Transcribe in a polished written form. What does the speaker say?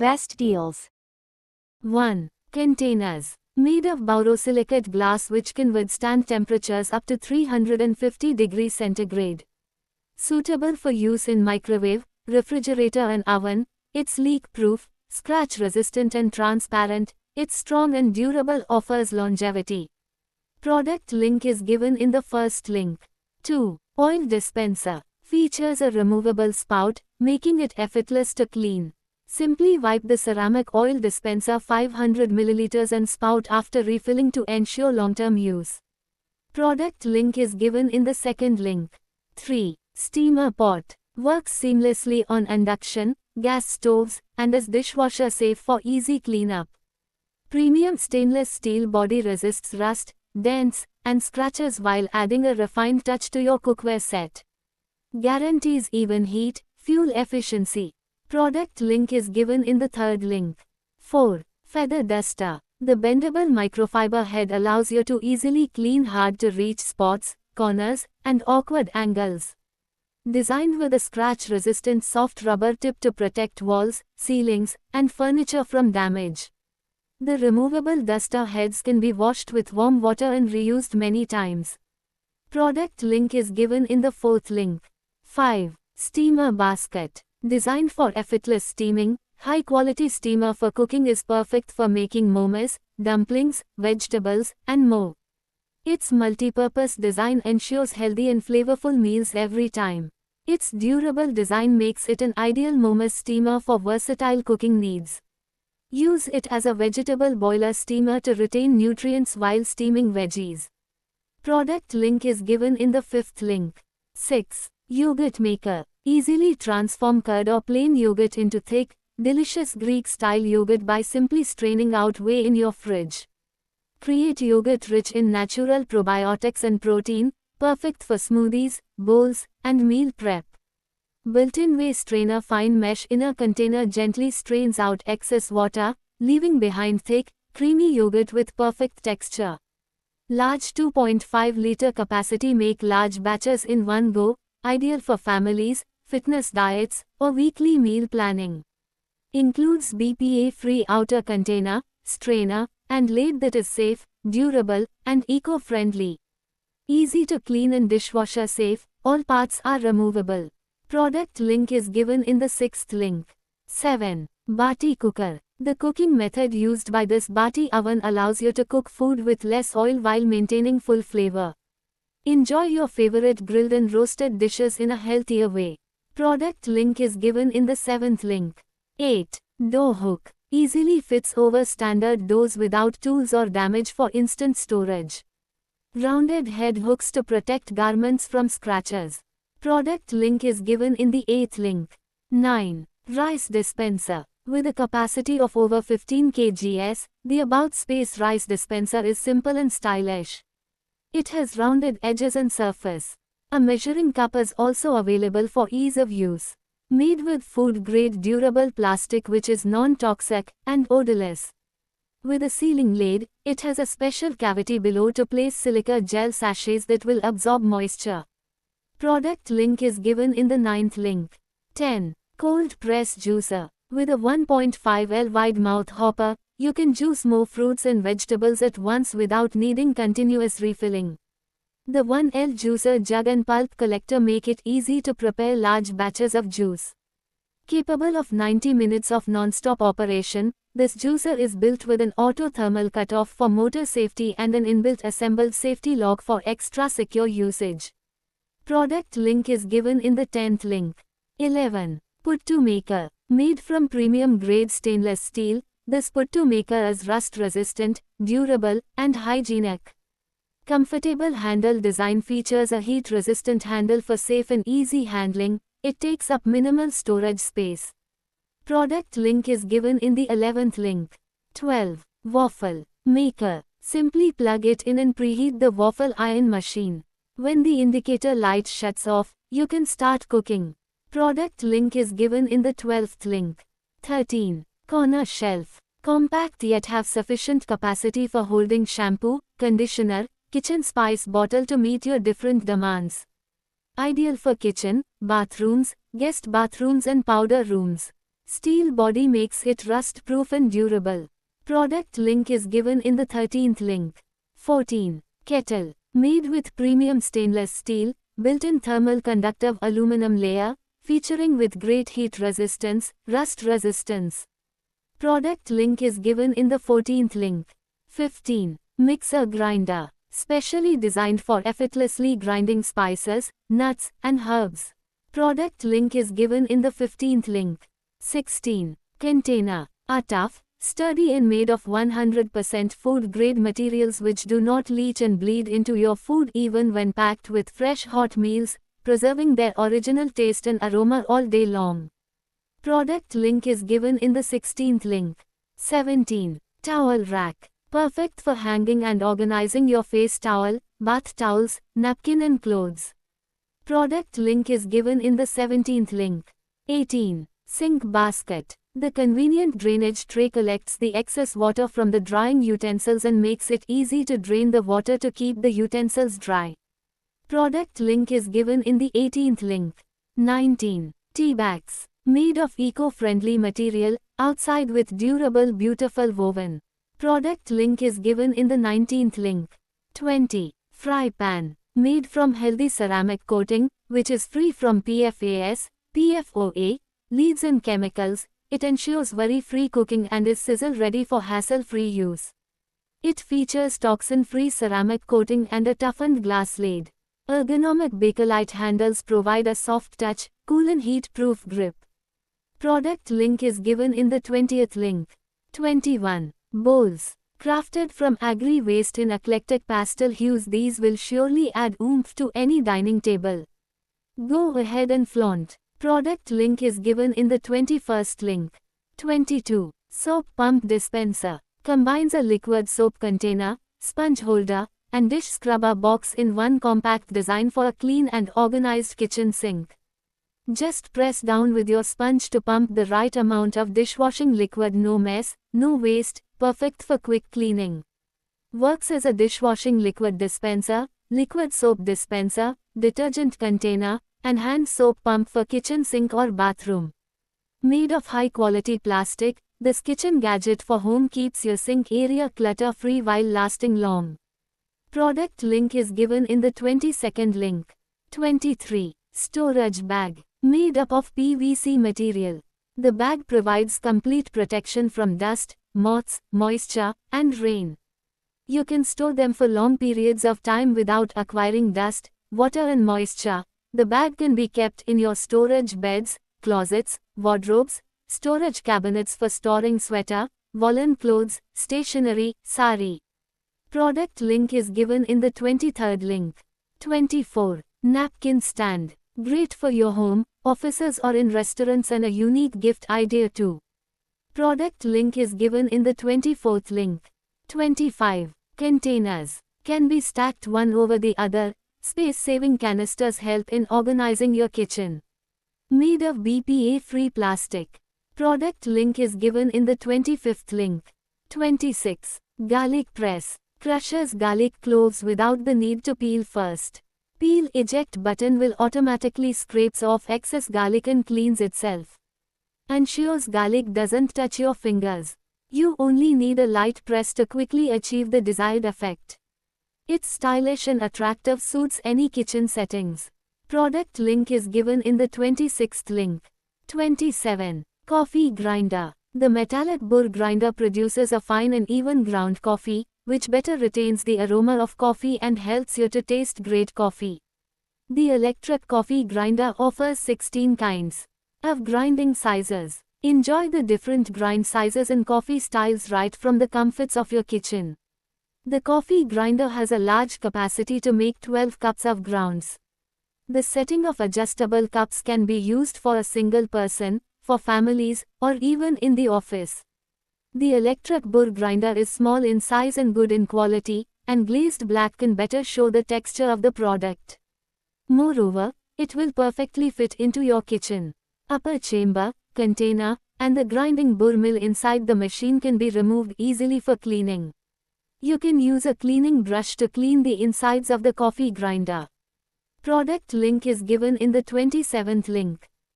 Best deals. 1. Containers. Made of borosilicate glass which can withstand temperatures up to 350 degrees centigrade. Suitable for use in microwave, refrigerator and oven. It's leak-proof, scratch-resistant and transparent. It's strong and durable, offers longevity. Product link is given in the first link. 2. Oil dispenser. Features a removable spout, making it effortless to clean. Simply wipe the ceramic oil dispenser 500 ml and spout after refilling to ensure long-term use. Product link is given in the second link. 3. Steamer pot. Works seamlessly on induction, gas stoves, and is dishwasher safe for easy cleanup. Premium stainless steel body resists rust, dents, and scratches while adding a refined touch to your cookware set. Guarantees even heat, fuel efficiency. Product link is given in the third link. 4. Feather duster. The bendable microfiber head allows you to easily clean hard-to-reach spots, corners, and awkward angles. Designed with a scratch-resistant soft rubber tip to protect walls, ceilings, and furniture from damage. The removable duster heads can be washed with warm water and reused many times. Product link is given in the fourth link. 5. Steamer basket. Designed for effortless steaming, high-quality steamer for cooking is perfect for making momos, dumplings, vegetables, and more. Its multi-purpose design ensures healthy and flavorful meals every time. Its durable design makes it an ideal momos steamer for versatile cooking needs. Use it as a vegetable boiler steamer to retain nutrients while steaming veggies. Product link is given in the fifth link. 6. Yogurt maker. Easily transform curd or plain yogurt into thick, delicious Greek-style yogurt by simply straining out whey in your fridge. Create yogurt rich in natural probiotics and protein, perfect for smoothies, bowls, and meal prep. Built-in whey strainer fine mesh inner container gently strains out excess water, leaving behind thick, creamy yogurt with perfect texture. Large 2.5-liter capacity, make large batches in one go, ideal for families, fitness diets, or weekly meal planning. Includes BPA-free outer container, strainer, and lid that is safe, durable, and eco-friendly. Easy to clean and dishwasher safe, all parts are removable. Product link is given in the sixth link. 7. Bati cooker. The cooking method used by this Bati oven allows you to cook food with less oil while maintaining full flavor. Enjoy your favorite grilled and roasted dishes in a healthier way. Product link is given in the seventh link. 8. Dough hook. Easily fits over standard doughs without tools or damage for instant storage. Rounded head hooks to protect garments from scratches. Product link is given in the eighth link. 9. Rice dispenser. With a capacity of over 15 kgs, the About Space rice dispenser is simple and stylish. It has rounded edges and surface. A measuring cup is also available for ease of use. Made with food-grade durable plastic which is non-toxic and odorless. With a sealing lid, it has a special cavity below to place silica gel sachets that will absorb moisture. Product link is given in the ninth link. 10. Cold press juicer. With a 1.5L wide mouth hopper, you can juice more fruits and vegetables at once without needing continuous refilling. The 1L juicer jug and pulp collector make it easy to prepare large batches of juice. Capable of 90 minutes of non-stop operation, this juicer is built with an auto thermal cutoff for motor safety and an inbuilt assembled safety lock for extra secure usage. Product link is given in the 10th link. 11. Puttu maker. Made from premium grade stainless steel, this puttu maker is rust resistant, durable, and hygienic. Comfortable handle design features a heat resistant handle for safe and easy handling. It takes up minimal storage space. Product link is given in the 11th link. 12. Waffle maker. Simply plug it in and preheat the waffle iron machine. When the indicator light shuts off, you can start cooking. Product link is given in the 12th link. 13. Corner shelf. Compact yet have sufficient capacity for holding shampoo, conditioner, kitchen spice bottle to meet your different demands. Ideal for kitchen, bathrooms, guest bathrooms and powder rooms. Steel body makes it rust-proof and durable. Product link is given in the 13th link. 14. Kettle. Made with premium stainless steel, built-in thermal conductive aluminum layer, featuring with great heat resistance, rust resistance. Product link is given in the 14th link. 15. Mixer grinder. Specially designed for effortlessly grinding spices, nuts, and herbs. Product link is given in the 15th link. 16. Container. Are tough, sturdy and made of 100% food-grade materials which do not leach and bleed into your food even when packed with fresh hot meals, preserving their original taste and aroma all day long. Product link is given in the 16th link. 17. Towel rack. Perfect for hanging and organizing your face towel, bath towels, napkin and clothes. Product link is given in the 17th link. 18. Sink basket. The convenient drainage tray collects the excess water from the drying utensils and makes it easy to drain the water to keep the utensils dry. Product link is given in the 18th link. 19. Tea bags. Made of eco-friendly material, outside with durable beautiful woven. Product link is given in the 19th link. 20. Fry pan. Made from healthy ceramic coating, which is free from PFAS, PFOA, leads and chemicals. It ensures worry-free cooking and is sizzle-ready for hassle-free use. It features toxin-free ceramic coating and a toughened glass lid. Ergonomic Bakelite handles provide a soft touch, cool and heat-proof grip. Product link is given in the 20th link. 21. Bowls. Crafted from agri-waste in eclectic pastel hues, these will surely add oomph to any dining table. Go ahead and flaunt. Product link is given in the 21st link. 22. Soap pump dispenser. Combines a liquid soap container, sponge holder, and dish scrubber box in one compact design for a clean and organized kitchen sink. Just press down with your sponge to pump the right amount of dishwashing liquid. No mess, no waste, perfect for quick cleaning. Works as a dishwashing liquid dispenser, liquid soap dispenser, detergent container, and hand soap pump for kitchen sink or bathroom. Made of high-quality plastic, this kitchen gadget for home keeps your sink area clutter-free while lasting long. Product link is given in the 22nd link. 23. Storage bag. Made up of PVC material. The bag provides complete protection from dust, moths, moisture, and rain. You can store them for long periods of time without acquiring dust, water and moisture. The bag can be kept in your storage beds, closets, wardrobes, storage cabinets for storing sweater, woolen clothes, stationery, sari. Product link is given in the 23rd link. 24. Napkin stand. Great for your home, offices or in restaurants and a unique gift idea too. Product link is given in the 24th link. 25. Containers. Can be stacked one over the other. Space-saving canisters help in organizing your kitchen. Made of BPA-free plastic. Product link is given in the 25th link. 26. Garlic press. Crushes garlic cloves without the need to peel first. Peel eject button will automatically scrapes off excess garlic and cleans itself. Ensures garlic doesn't touch your fingers. You only need a light press to quickly achieve the desired effect. It's stylish and attractive, suits any kitchen settings. Product link is given in the 26th link. 27. Coffee grinder. The metallic burr grinder produces a fine and even ground coffee, which better retains the aroma of coffee and helps you to taste great coffee. The electric coffee grinder offers 16 kinds of grinding sizes. Enjoy the different grind sizes and coffee styles right from the comforts of your kitchen. The coffee grinder has a large capacity to make 12 cups of grounds. The setting of adjustable cups can be used for a single person, for families, or even in the office. The electric burr grinder is small in size and good in quality, and glazed black can better show the texture of the product. Moreover, it will perfectly fit into your kitchen. Upper chamber, container, and the grinding burr mill inside the machine can be removed easily for cleaning. You can use a cleaning brush to clean the insides of the coffee grinder. Product link is given in the 27th link.